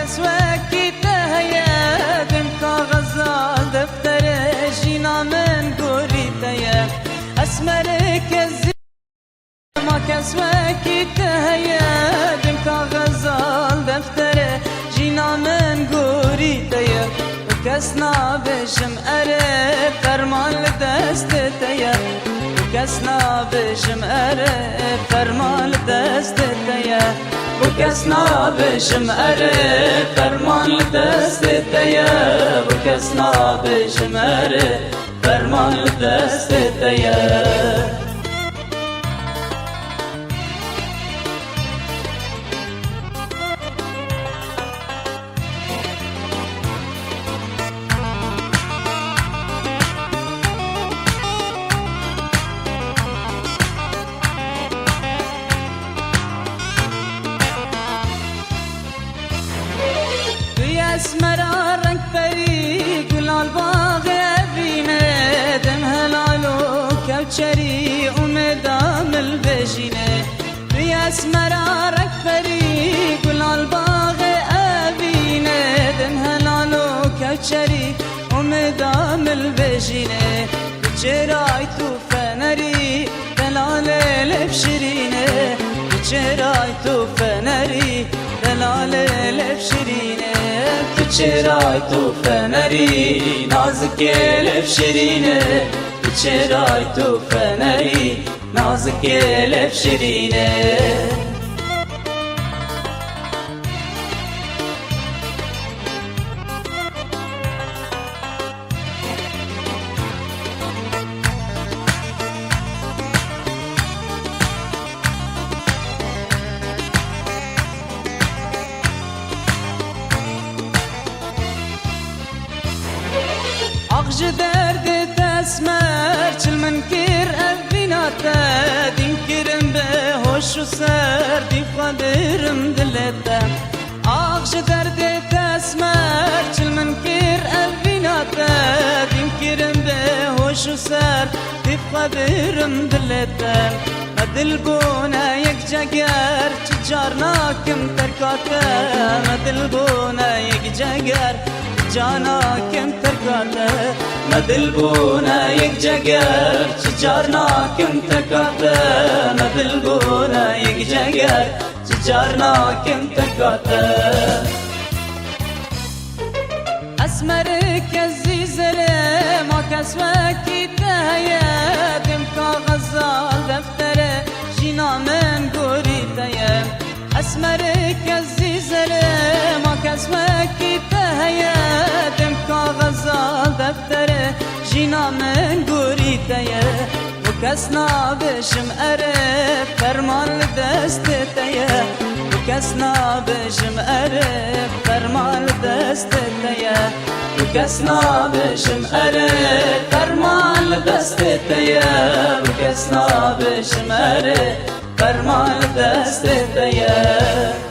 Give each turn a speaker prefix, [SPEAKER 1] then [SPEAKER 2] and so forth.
[SPEAKER 1] کس وکی تهیه دم کاغذا دفتر جینا من گوری تیه اسمر کزی ما کس وکی تهیه دم کاغذا دفتر جینا من گوری تیه کس نابشم اره فرمان دست تیه کس نابشم اره فرمان دست تیه کس نابشم اره فرمان دست تیه کس نابشم اره فرمان دست تیه اسمرا رنگ پری گلال باغ بینه دم هلالو کوچری امیدام البجینه بی اسمرا رنگ پری گلال باغ بینه دم هلالو کوچری امیدام البجینه چرای تو فنری دلال لب شیرینه چرای تو فنری دلال لب شیرینه چرای تو فنری نازک لب شیرینه چرای تو فنری نازک لب شیرینه اغج درد تسمر چل من کر افیناتا دین کرم به هوش و سر دی خبرم دلتا اغج درد تسمر چل من کر افیناتا دین کرم به هوش و سر دی خبرم دلتا مدل بونا یک جگر چجارنا کم ترکاتا مدل بونا یک جگر جانا کم ترکاته مدل بونا یک جگر چجارنا کم ترکاته مدل بونا یک جگر چجارنا کم ترکاته اسمر کزی زره ما کس وکی تهیه دم کاغذا دفتر جینا من گوری تیه اسمر کزی زره ما کس وکی تهیه دم کاغذا دفتر جینا من گوری تیه کس نابشم اره فرمان دست تیه کس نابشم اره فرمان دست تیه کس نابشم اره فرمان دست تیه کس نابشم اره فرمان دست تیه